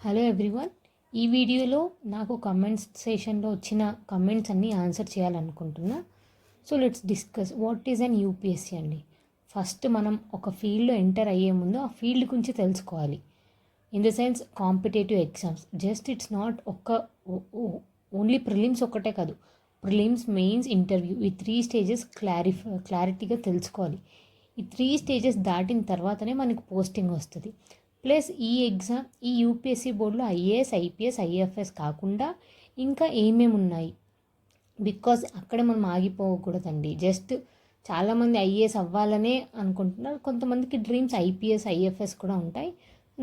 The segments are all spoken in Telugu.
Hello everyone. ఈ వీడియోలో నాకు కమెంట్స్ సెషన్లో వచ్చిన కమెంట్స్ అన్నీ ఆన్సర్ చేయాలనుకుంటున్నా. So let's discuss what is an UPSC అండి. ఫస్ట్ మనం ఒక ఫీల్డ్లో ఎంటర్ అయ్యే ముందు ఆ ఫీల్డ్ గురించి తెలుసుకోవాలి. In the sense competitive exams just it's not only prelims ఒక్కటే కాదు, ప్రిలిమ్స్, మెయిన్స్, ఇంటర్వ్యూ, ఈ 3 స్టేజెస్ క్లారిటీగా తెలుసుకోవాలి. ఈ 3 స్టేజెస్ దాటిన తర్వాతనే మనకు పోస్టింగ్ వస్తుంది. ప్లస్ ఈ యూపీఎస్సీ బోర్డులో ఐఏఎస్, ఐపీఎస్, ఐఎఫ్ఎస్ కాకుండా ఇంకా ఏమేమి ఉన్నాయి, బికాజ్ అక్కడే మనం ఆగిపోకూడదండి. జస్ట్ చాలామంది ఐఏఎస్ అవ్వాలనే అనుకుంటున్నారు, కొంతమందికి డ్రీమ్స్ ఐపీఎస్, ఐఎఫ్ఎస్ కూడా ఉంటాయి.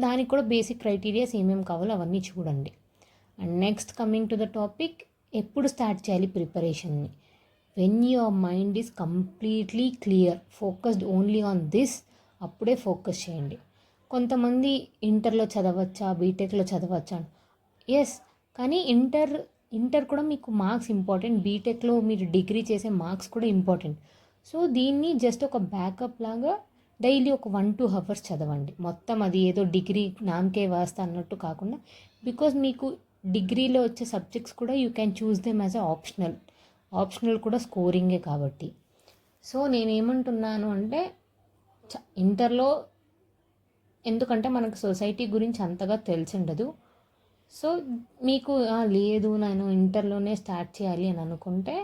దానికి కూడా బేసిక్ క్రైటీరియాస్ ఏమేమి కావాలో అవన్నీ చూడండి. And next coming to the topic, ఎప్పుడు స్టార్ట్ చేయాలి ప్రిపరేషన్ని? When your mind is completely clear, focused only on this, అప్పుడే ఫోకస్ చేయండి. కొంతమంది ఇంటర్లో చదవచ్చా, బీటెక్లో చదవచ్చా? ఎస్, కానీ ఇంటర్ కూడా మీకు మార్క్స్ ఇంపార్టెంట్, బీటెక్లో మీరు డిగ్రీ చేసే మార్క్స్ కూడా ఇంపార్టెంట్. సో దీన్ని జస్ట్ ఒక బ్యాకప్ లాగా డైలీ ఒక 1-2 అవర్స్ చదవండి. మొత్తం అది ఏదో డిగ్రీ నామకే వాస్తా అన్నట్టు కాకుండా, బికాజ్ మీకు డిగ్రీలో వచ్చే సబ్జెక్ట్స్ కూడా you can choose them as a optional కూడా స్కోరింగే కాబట్టి. సో నేనేమంటున్నాను అంటే, ఇంటర్లో ఎందుకంటే మనకు సొసైటీ గురించి అంతగా తెలిసి ఉండదు. సో మీకు లేదు నేను ఇంటర్లోనే స్టార్ట్ చేయాలి అని అనుకుంటే,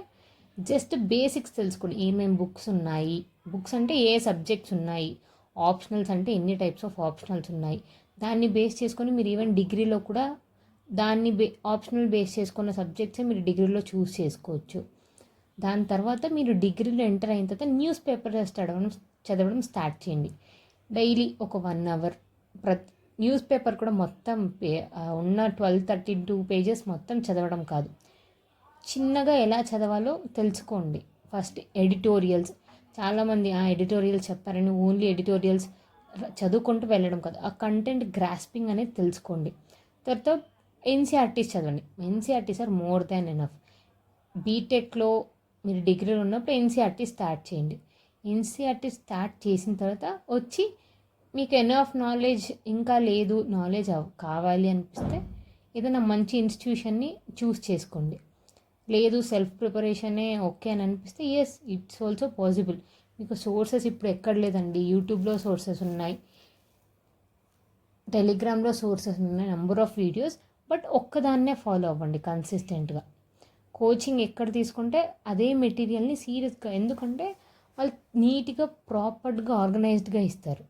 జస్ట్ బేసిక్స్ తెలుసుకోండి. ఏమేమి బుక్స్ ఉన్నాయి, బుక్స్ అంటే ఏ సబ్జెక్ట్స్ ఉన్నాయి, ఆప్షనల్స్ అంటే ఎన్ని టైప్స్ ఆఫ్ ఆప్షనల్స్ ఉన్నాయి, దాన్ని బేస్ చేసుకొని మీరు ఈవెన్ డిగ్రీలో కూడా ఆప్షనల్ బేస్ చేసుకున్న సబ్జెక్ట్సే మీరు డిగ్రీలో చూస్ చేసుకోవచ్చు. దాని తర్వాత మీరు డిగ్రీలో ఎంటర్ అయిన తర్వాత న్యూస్ పేపర్ చదవడం స్టార్ట్ చేయండి. డైలీ ఒక 1 అవర్ న్యూస్ పేపర్ కూడా మొత్తం ఉన్న 12-13 పేజెస్ మొత్తం చదవడం కాదు, చిన్నగా ఎలా చదవాలో తెలుసుకోండి. ఫస్ట్ ఎడిటోరియల్స్, చాలామంది ఎడిటోరియల్స్ చెప్పారని ఓన్లీ ఎడిటోరియల్స్ చదువుకుంటూ వెళ్ళడం కాదు, ఆ కంటెంట్ గ్రాస్పింగ్ అనేది తెలుసుకోండి. తర్వాత ఎన్సీఆర్టీస్ చదవండి. NCERTs are more than enough. బీటెక్లో మీరు డిగ్రీలో ఉన్నప్పుడు ఎన్సీఆర్టీ స్టార్ట్ చేయండి. ఎన్సీఆర్టీ స్టార్ట్ చేసిన తర్వాత వచ్చి మీకు ఎనఫ్ నాలెడ్జ్ ఇంకా లేదు, నాలెడ్జ్ కావాలి అనిపిస్తే ఏదైనా మంచి ఇన్స్టిట్యూషన్ని చూస్ చేసుకోండి. లేదు సెల్ఫ్ ప్రిపరేషనే ఓకే అని అనిపిస్తే ఎస్, ఇట్స్ ఆల్సో పాసిబుల్. మీకు సోర్సెస్ ఇప్పుడు ఎక్కడ లేదండి, యూట్యూబ్లో సోర్సెస్ ఉన్నాయి, టెలిగ్రామ్లో సోర్సెస్ ఉన్నాయి, నెంబర్ ఆఫ్ వీడియోస్. బట్ ఒక్కదాన్నే ఫాలో అవ్వండి కన్సిస్టెంట్గా. కోచింగ్ ఎక్కడ తీసుకుంటే అదే మెటీరియల్ని సీరియస్గా, ఎందుకంటే వాళ్ళు నీట్గా ప్రాపర్గా ఆర్గనైజ్డ్గా ఇస్తారు.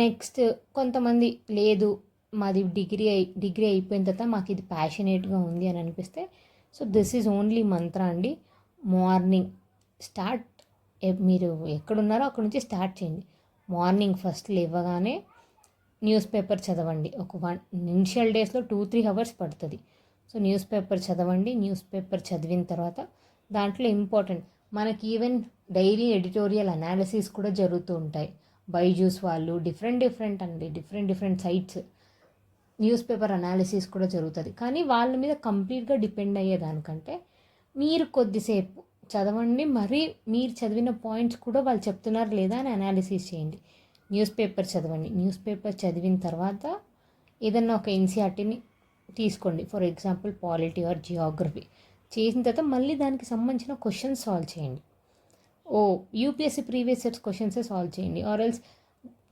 నెక్స్ట్ కొంతమంది లేదు మాది డిగ్రీ అయిపోయిన తర్వాత మాకు ఇది ప్యాషనేట్గా ఉంది అని అనిపిస్తే, సో దిస్ ఈజ్ ఓన్లీ మంత్ర అండి. మార్నింగ్ స్టార్ట్, మీరు ఎక్కడున్నారో అక్కడ నుంచి స్టార్ట్ చేయండి. మార్నింగ్ ఫస్ట్ లేవగానే న్యూస్ పేపర్ చదవండి. ఒక ఇనిషియల్ డేస్లో 2-3 అవర్స్ పడుతుంది. సో న్యూస్ పేపర్ చదవండి. న్యూస్ పేపర్ చదివిన తర్వాత దాంట్లో ఇంపార్టెంట్ మనకి ఈవెన్ డైలీ ఎడిటోరియల్ అనాలిసిస్ కూడా జరుగుతూ ఉంటాయి. బైజూస్ వాళ్ళు different sites newspaper analysis కూడా జరుగుతుంది. కానీ వాళ్ళ మీద కంప్లీట్గా డిపెండ్ అయ్యేదానికంటే మీరు కొద్దిసేపు చదవండి, మరి మీరు చదివిన పాయింట్స్ కూడా వాళ్ళు చెప్తున్నారు లేదా అని అనాలిసిస్ చేయండి. న్యూస్ పేపర్ చదవండి. న్యూస్ పేపర్ చదివిన తర్వాత ఏదన్నా ఒక ఎన్సీఆర్టీని తీసుకోండి, for example polity or geography. చేసిన తర్వాత మళ్ళీ దానికి సంబంధించిన క్వశ్చన్స్ సాల్వ్ చేయండి. యూపీఎస్సీ ప్రీవియస్ ఇయర్స్ క్వశ్చన్సే సాల్వ్ చేయండి. ఆర్ ఎల్స్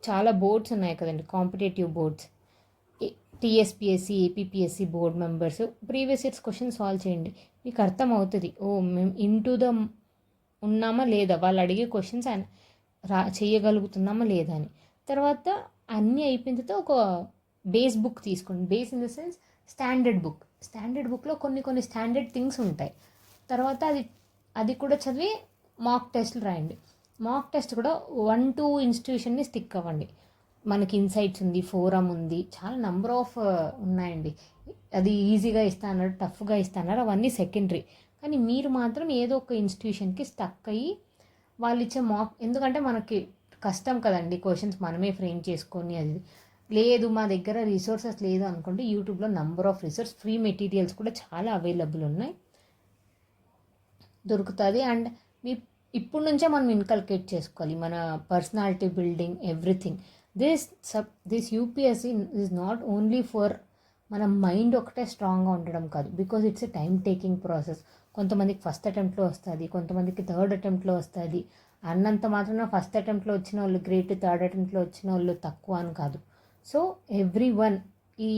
చాలా బోర్డ్స్ ఉన్నాయి కదండి, competitive boards, TSPSC, APPSC board members previous years question solve చేయండి. మీకు అర్థం అవుతుంది, మేము ఇంటూ ద ఉన్నామా లేదా, వాళ్ళు అడిగే క్వశ్చన్స్ చేయగలుగుతున్నామా లేదా అని. తర్వాత అన్నీ అయిపోయిన తర్వాత ఒక బేస్ బుక్ తీసుకోండి. Base in the sense standard బుక్లో కొన్ని స్టాండర్డ్ థింగ్స్ ఉంటాయి. తర్వాత అది కూడా చదివి మాక్ టెస్ట్లు రాయండి. మాక్ టెస్ట్ కూడా 1-2 ఇన్స్టిట్యూషన్ని స్టిక్ అవ్వండి. మనకి ఇన్సైట్స్ ఉంది, ఫోరమ్ ఉంది, చాలా నెంబర్ ఆఫ్ ఉన్నాయండి. అది ఈజీగా ఇస్తాన్నారు, టఫ్గా ఇస్తాన్నారు, అవన్నీ సెకండరీ. కానీ మీరు మాత్రం ఏదో ఒక ఇన్స్టిట్యూషన్కి స్టక్ అయ్యి వాళ్ళు ఇచ్చే మాక్, ఎందుకంటే మనకి కష్టం కదండి క్వశ్చన్స్ మనమే ఫ్రేమ్ చేసుకొని. అది లేదు మా దగ్గర రిసోర్సెస్ లేదు అనుకుంటే యూట్యూబ్లో number of resource, free materials కూడా చాలా అవైలబుల్ ఉన్నాయి, దొరుకుతుంది. అండ్ మీ ఇప్పుడు నుంచే మనం ఇన్కల్కేట్ చేసుకోవాలి మన personality building, everything. This UPSC is not only for మన మైండ్ ఒకటే స్ట్రాంగ్గా ఉండడం కాదు, because it's a time taking process. కొంతమందికి ఫస్ట్ అటెంప్ట్లో వస్తుంది, కొంతమందికి థర్డ్ అటెంప్ట్లో వస్తుంది. అన్నంత మాత్రాన ఫస్ట్ అటెంప్ట్లో వచ్చిన వాళ్ళు గ్రేట్, థర్డ్ అటెంప్ట్లో వచ్చిన వాళ్ళు తక్కువ అని కాదు. సో ఎవ్రీ వన్ ఈ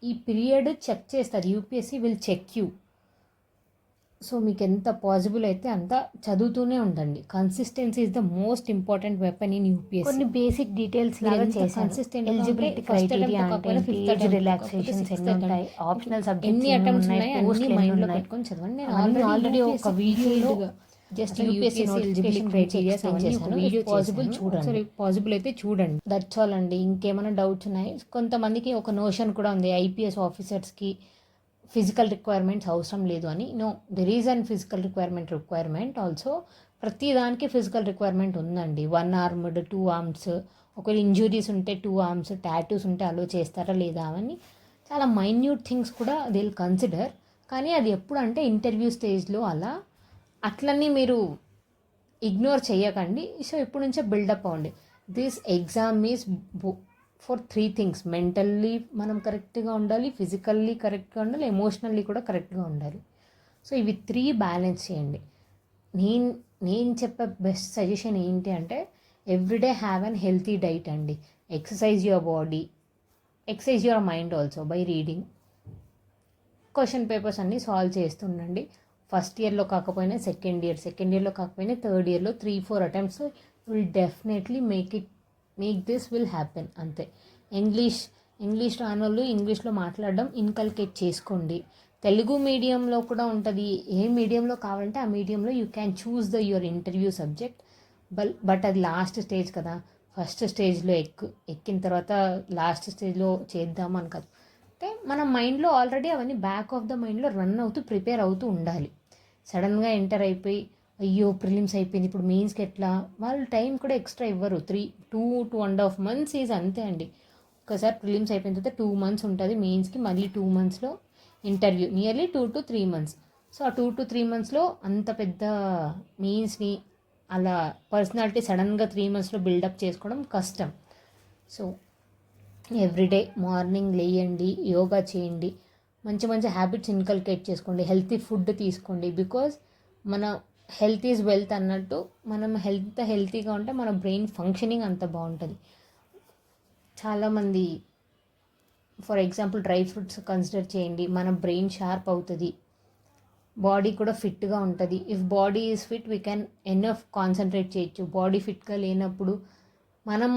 ఈ పీరియడ్ చెక్ చేస్తారు, UPSC will check you. So మీకు ఎంత పాసిబుల్ అయితే అంత చదువుతూనే ఉండండి. Consistency is the most important weapon in UPSC. కొన్ని బేసిక్ డీటెయిల్స్ లాగా చేశాను. ఎలిజిబిలిటీ క్రైటీరియా అంటే ఏజ్ రిలాక్సేషన్స్ ఎన్ని ఉంటాయి, ఆప్షనల్ సబ్జెక్ట్స్ ఎన్ని అటెంప్ట్స్ ఉన్నాయి అన్ని మైండ్లో పెట్టుకొని చదవండి. నేను ఆల్రెడీ ఒక వీడియోలో just UPSC notification criterias video possible చూడండి, పాసిబుల్ అయితే చూడండి. దట్స్ ఆల్ అండి. ఇంకేమైనా డౌట్స్ ఉన్నాయి? కొంతమందికి ఒక నోషన్ కూడా ఉంది ఐపీఎస్ ఆఫీసర్స్కి ఫిజికల్ రిక్వైర్మెంట్స్ అవసరం లేదు అని. No, there is an physical requirement also. ప్రతి దానికి ఫిజికల్ రిక్వైర్మెంట్ ఉందండి. 1 ఆర్మ్డ్, 2 ఆర్మ్స్, ఒకవేళ ఇంజురీస్ ఉంటే 2 ఆర్మ్స్, టాటూస్ ఉంటే అలో చేస్తారా లేదా అని చాలా మైన్యూట్ థింగ్స్ కూడా దే విల్ కన్సిడర్. కానీ అది ఎప్పుడు అంటే ఇంటర్వ్యూ స్టేజ్లో అట్లన్నీ మీరు ఇగ్నోర్ చేయకండి. సో ఇప్పటి నుంచే బిల్డప్ అవ్వండి. This exam is for 3 things. Mentally మనం కరెక్ట్గా ఉండాలి, ఫిజికల్లీ కరెక్ట్గా ఉండాలి, ఎమోషనల్లీ కూడా కరెక్ట్గా ఉండాలి. సో ఇవి 3 బ్యాలెన్స్ చేయండి. నేను చెప్పే బెస్ట్ సజెషన్ ఏంటి అంటే everyday have an healthy diet అండి. Exercise your body, exercise your mind also by reading. Question papers అన్నీ సాల్వ్ చేస్తుండండి. ఫస్ట్ ఇయర్లో కాకపోయినా సెకండ్ ఇయర్లో కాకపోయినా థర్డ్ ఇయర్లో 3-4 attempts will definitely make this will happen. అంతే. ఇంగ్లీష్ రానోళ్ళు ఇంగ్లీష్లో మాట్లాడడం ఇన్కల్కేట్ చేసుకోండి. తెలుగు మీడియంలో కూడా ఉంటుంది. ఏ మీడియంలో కావాలంటే ఆ మీడియంలో you can choose your interview subject. But అది లాస్ట్ స్టేజ్ కదా. ఫస్ట్ స్టేజ్లో ఎక్కిన తర్వాత లాస్ట్ స్టేజ్లో చేద్దామని కాదు. అంటే మన మైండ్లో ఆల్రెడీ అవన్నీ బ్యాక్ ఆఫ్ ద మైండ్లో రన్ అవుతూ ప్రిపేర్ అవుతూ ఉండాలి. సడన్గా ఎంటర్ అయిపోయి అయ్యో ప్రిలిమ్స్ అయిపోయింది ఇప్పుడు మెయిన్స్కి ఎట్లా, వాళ్ళు టైం కూడా ఎక్స్ట్రా ఇవ్వరు. 2.5 months ఈజ్ అంతే అండి. ఒకసారి ప్రిలిమ్స్ అయిపోయిన తర్వాత 2 months ఉంటుంది మెయిన్స్కి, మళ్ళీ 2 monthsలో interview, nearly 2 to 3 months. So ఆ 2 to 3 monthsలో అంత పెద్ద మెయిన్స్ని అలా పర్సనాలిటీ సడన్గా 3 monthsలో బిల్డప్ చేసుకోవడం కష్టం. సో ఎవ్రీడే మార్నింగ్ లేయండి, యోగా చేయండి, మంచి హ్యాబిట్స్ ఇన్కల్కేట్ చేసుకోండి, హెల్తీ ఫుడ్ తీసుకోండి. బికాజ్ మన హెల్త్ ఈజ్ వెల్త్ అన్నట్టు మనం హెల్తీగా ఉంటే మన బ్రెయిన్ ఫంక్షనింగ్ అంత బాగుంటుంది. చాలామంది for example dry fruits consider చేయండి, మన బ్రెయిన్ షార్ప్ అవుతుంది, బాడీ కూడా ఫిట్గా ఉంటుంది. If body is fit we can enough concentrate చేయొచ్చు. బాడీ ఫిట్గా లేనప్పుడు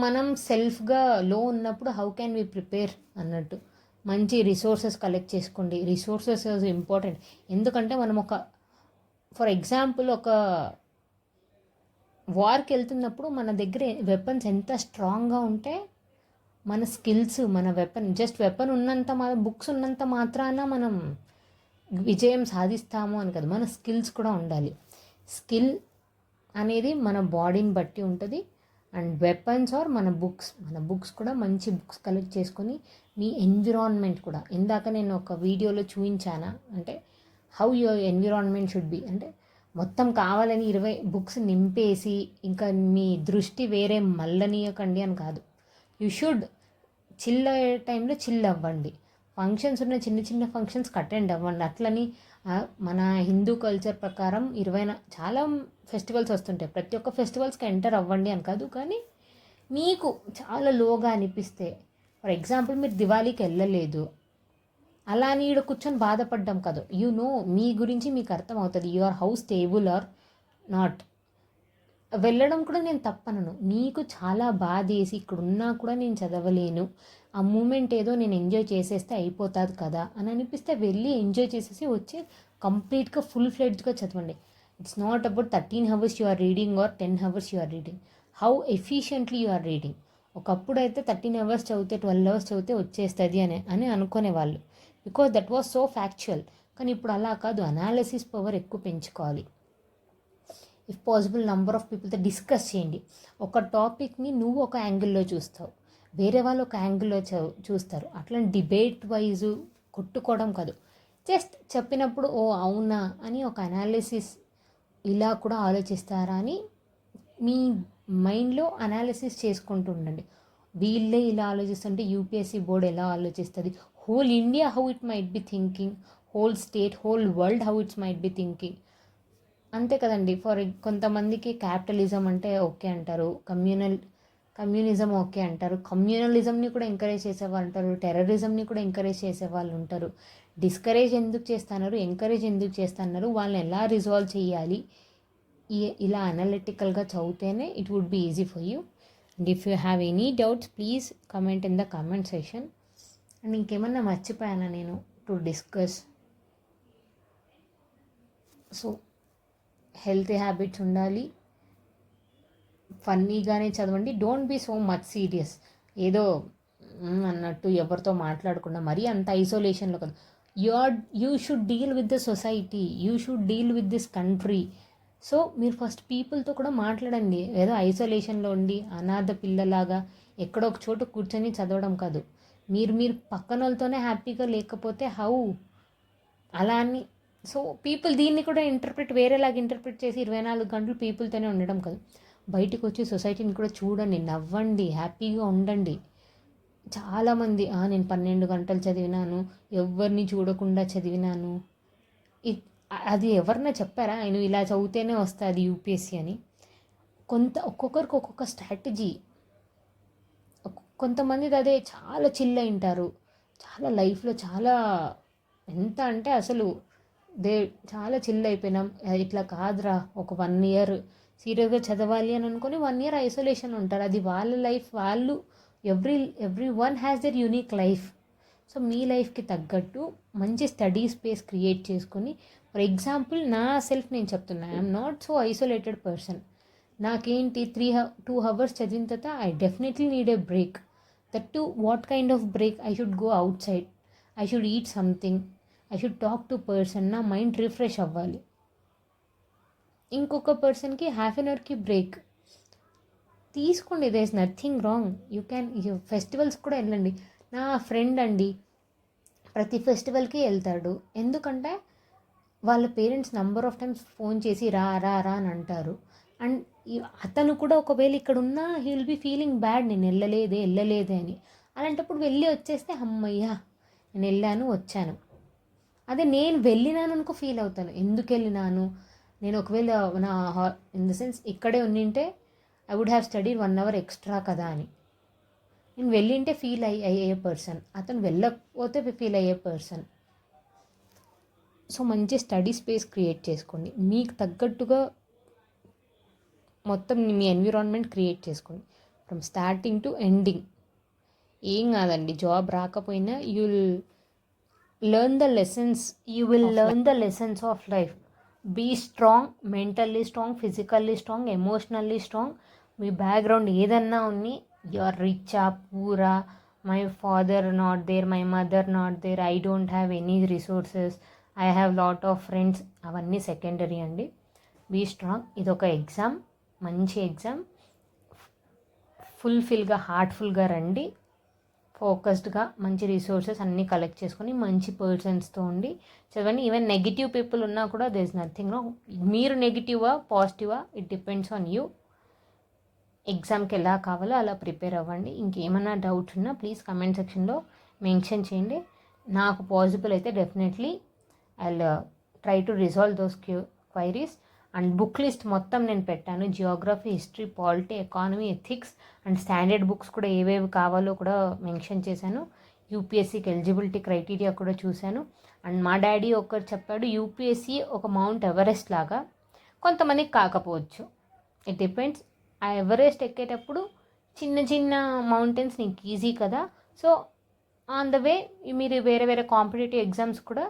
మనం సెల్ఫ్గా లో ఉన్నప్పుడు హౌ క్యాన్ వీ ప్రిపేర్ అన్నట్టు. మంచి రిసోర్సెస్ కలెక్ట్ చేసుకోండి. Resources is important. ఎందుకంటే మనం ఫర్ ఎగ్జాంపుల్ ఒక వార్కి వెళ్తున్నప్పుడు మన దగ్గర వెపన్స్ ఎంత స్ట్రాంగ్గా ఉంటే మన స్కిల్స్, మన వెపన్ ఉన్నంత బుక్స్ ఉన్నంత మాత్రాన మనం విజయం సాధిస్తాము అని కదా, మన స్కిల్స్ కూడా ఉండాలి. స్కిల్ అనేది మన బాడీని బట్టి ఉంటుంది. అండ్ వెపన్స్ ఆర్ మన బుక్స్ కూడా మంచి బుక్స్ కలెక్ట్ చేసుకొని మీ ఎన్విరాన్మెంట్ కూడా, ఇందాక నేను ఒక వీడియోలో చూపించానా అంటే how your environment should be, అంటే మొత్తం కావాలని 20 బుక్స్ నింపేసి ఇంకా మీ దృష్టి వేరే మళ్ళనీయకండి అని కాదు. యూ షుడ్ చిల్ అయ్యే టైంలో చిల్ అవ్వండి. ఫంక్షన్స్ ఉన్న చిన్న ఫంక్షన్స్కి అటెండ్ అవ్వండి. అట్లని మన హిందూ కల్చర్ ప్రకారం చాలా ఫెస్టివల్స్ వస్తుంటాయి, ప్రతి ఒక్క ఫెస్టివల్స్కి ఎంటర్ అవ్వండి అని కాదు. కానీ మీకు చాలా లోగా అనిపిస్తే, ఫర్ ఎగ్జాంపుల్ మీరు దివాళీకి వెళ్ళలేదు, అలా అని ఈడ కూర్చొని బాధపడ్డం కాదు. మీ గురించి మీకు అర్థమవుతుంది your house stable or not. వెళ్ళడం కూడా నేను తప్పనను, మీకు చాలా బాధ వేసి ఇక్కడ ఉన్నా కూడా నేను చదవలేను, ఆ మూమెంట్ ఏదో నేను ఎంజాయ్ చేసేస్తే అయిపోతుంది కదా అని అనిపిస్తే వెళ్ళి ఎంజాయ్ చేసేసి వచ్చి కంప్లీట్గా ఫుల్ ఫ్లెడ్జ్గా చదవండి. It's not about 13 hours you are reading or 10 hours you are reading, how efficiently you are reading. ఒకప్పుడు అయితే 13 hours చదివితే 12 hours చదివితే వచ్చేస్తుంది అని అనుకునేవాళ్ళు, because that was so factual. కానీ ఇప్పుడు అలా కాదు, అనాలిసిస్ పవర్ ఎక్కువ పెంచుకోవాలి. ఇఫ్ పాసిబుల్ నంబర్ ఆఫ్ పీపుల్తో డిస్కస్ చేయండి. ఒక టాపిక్ని నువ్వు ఒక యాంగిల్లో చూస్తావు, వేరే వాళ్ళు ఒక యాంగిల్లో చూస్తారు. అట్లా డిబేట్ వైజు కొట్టుకోవడం కాదు, జస్ట్ చెప్పినప్పుడు ఓ అవునా అని ఒక అనాలిసిస్, ఇలా కూడా ఆలోచిస్తారా అని మీ మైండ్లో అనాలిసిస్ చేసుకుంటూ ఉండండి. వీళ్ళే ఇలా ఆలోచిస్తుంటే యూపీఎస్సీ బోర్డ్ ఎలా ఆలోచిస్తుంది, whole India how it might be thinking, whole state, whole world how it's might be thinking. అంతే కదండి. కొంతమందికి క్యాపిటలిజం అంటే ఓకే అంటారు, కమ్యూనిజం ఓకే అంటారు, కమ్యూనలిజంని కూడా ఎంకరేజ్ చేసేవాళ్ళు ఉంటారు, టెర్రరిజంని కూడా ఎంకరేజ్ చేసేవాళ్ళు ఉంటారు. డిస్కరేజ్ ఎందుకు చేస్తున్నారు, ఎంకరేజ్ ఎందుకు చేస్తున్నారు, వాళ్ళని ఎలా రిజాల్వ్ చేయాలి, ఇలా అనలిటికల్గా చదివితేనే it would be easy for you. And if you have any doubts please comment in the comment session. And ఇంకేమన్నా మర్చిపోయానా నేను to discuss? So healthy habits ఉండాలి, ఫన్నీగానే చదవండి, don't be so much serious. ఏదో అన్నట్టు ఎవరితో మాట్లాడకుండా మరీ అంత ఐసోలేషన్లో కదా. You should deal with the society, you should deal with this country. So మీరు ఫస్ట్ పీపుల్తో కూడా మాట్లాడండి. ఏదో ఐసోలేషన్లో ఉండి అనాథ పిల్లలాగా ఎక్కడో ఒక చోట కూర్చొని చదవడం కాదు. మీరు పక్కన వాళ్ళతోనే హ్యాపీగా లేకపోతే హౌ? అలా అని సో పీపుల్ దీన్ని కూడా వేరేలాగా ఇంటర్ప్రిట్ చేసి 24 గంటలు పీపుల్తోనే ఉండడం కాదు. బయటకు వచ్చి సొసైటీని కూడా చూడండి, నవ్వండి, హ్యాపీగా ఉండండి. చాలామంది నేను 12 గంటలు చదివినాను, ఎవరిని చూడకుండా చదివినాను, అది ఎవరన్నా చెప్పారా ఆయన ఇలా చదివితేనే వస్తుంది యూపీఎస్సీ అని? ఒక్కొక్కరికి ఒక్కొక్క స్ట్రాటజీ. కొంతమందిది అదే చాలా చిల్ అయింటారు, చాలా లైఫ్లో చాలా ఎంత అంటే అసలు చాలా చిల్ అయిపోయినాం, ఇట్లా కాదురా ఒక 1 ఇయర్ సీరియస్గా చదవాలి అని అనుకొని 1 ఇయర్ ఐసోలేషన్ ఉంటారు. అది వాళ్ళ లైఫ్, వాళ్ళు every one has their unique life. So మీ లైఫ్కి తగ్గట్టు మంచి స్టడీ స్పేస్ క్రియేట్ చేసుకొని, ఫర్ ఎగ్జాంపుల్ నా సెల్ఫ్ నేను చెప్తున్నా, I'm not so isolated person. నాకేంటి 2 hours చదివిన తర్వాత I definitely need a break. That to what kind of break? I should go outside, I should eat something, I should talk to person, నా మైండ్ రిఫ్రెష్ అవ్వాలి. ఇంకొక పర్సన్కి 1/2 hourకి బ్రేక్ తీసుకోండి, they is nothing wrong. Festivals కూడా వెళ్ళండి. నా ఫ్రెండ్ అండి ప్రతి ఫెస్టివల్కి వెళ్తాడు. ఎందుకంటే వాళ్ళ parents number of times phone చేసి రా రా రా అని అంటారు. అండ్ అతను కూడా ఒకవేళ ఇక్కడ ఉన్నా he will be feeling bad, నేను వెళ్ళలేదే అని. అలాంటప్పుడు వెళ్ళి వచ్చేస్తే అమ్మయ్యా నేను వెళ్ళాను వచ్చాను. అదే నేను వెళ్ళినాను అనుకో ఫీల్ అవుతాను, ఎందుకు వెళ్ళినాను నేను, ఒకవేళ నా ఇన్ ద సెన్స్ ఇక్కడే ఉండింటే I would have studied 1 hour extra కదా అని. నేను వెళ్ళింటే ఫీల్ అయ్యే పర్సన్, అతను వెళ్ళకపోతే ఫీల్ అయ్యే పర్సన్. సో మంచి స్టడీ స్పేస్ క్రియేట్ చేసుకోండి, మీకు తగ్గట్టుగా మొత్తం మీ ఎన్విరాన్మెంట్ క్రియేట్ చేసుకోండి ఫ్రమ్ స్టార్టింగ్ టు ఎండింగ్. ఏం కాదండి, జాబ్ రాకపోయినా you will learn the lessons of life. Be strong, mentally strong, physically strong, emotionally strong. మీ బ్యాక్గ్రౌండ్ ఏదన్నా ఉన్ని, you are rich or poor, my father not there, my mother not there, I don't have any resources, I have lot of friends, అవన్నీ సెకండరీ అండి. Be strong. ఇదొక ఎగ్జామ్, మంచి ఎగ్జామ్. ఫుల్ఫిల్గా హార్ట్ఫుల్గా రండి, ఫోకస్డ్గా మంచి రిసోర్సెస్ అన్నీ కలెక్ట్ చేసుకొని మంచి పర్సన్స్తో ఉండి చదవండి. ఈవెన్ నెగిటివ్ పీపుల్ ఉన్నా కూడా దేర్ ఇస్ నథింగ్ రాంగ్. మీరు నెగిటివా పాజిటివా ఇట్ డిపెండ్స్ ఆన్ యూ. ఎగ్జామ్కి ఎలా కావాలో అలా ప్రిపేర్ అవ్వండి. ఇంకేమైనా డౌట్స్ ఉన్నా ప్లీజ్ కమెంట్ సెక్షన్లో మెన్షన్ చేయండి. నాకు పాసిబుల్ అయితే definitely I will try to resolve those queries. And book list మొత్తం నేను పెట్టాను, Geography, history, polity, economy, ethics and standard books కూడా ఏవేవి కావాలో కూడా మెన్షన్ చేశాను. యూపీఎస్సీకి ఎలిజిబిలిటీ క్రైటీరియా కూడా చూశాను. అండ్ మా డాడీ ఒకరు చెప్పాడు, యూపీఎస్సీ ఒక మౌంట్ ఎవరెస్ట్ లాగా, కొంతమందికి కాకపోవచ్చు, ఇట్ డిపెండ్స్. ఆ ఎవరెస్ట్ ఎక్కేటప్పుడు చిన్న చిన్న మౌంటైన్స్ నీకు ఈజీ కదా, సో ఆన్ ద వే మీరు వేరే వేరే కాంపిటేటివ్ ఎగ్జామ్స్ కూడా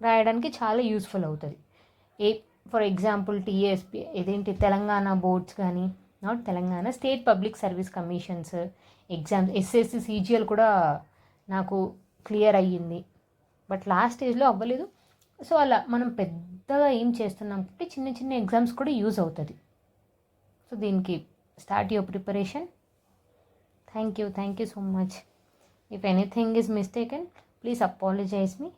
రాయడానికి చాలా యూస్ఫుల్ అవుతుంది. For example TSP, Telangana boards కానీ, not Telangana state public service commissions exams, SSC CGL కూడా నాకు క్లియర్ అయ్యింది, బట్ లాస్ట్ స్టేజ్లో అవ్వలేదు. సో అలా మనం పెద్దగా ఏం చేస్తున్నాం కాబట్టి చిన్న చిన్న ఎగ్జామ్స్ కూడా యూజ్ అవుతుంది. సో దీనికి start your preparation. Thank you so much. If anything is mistaken please apologize me.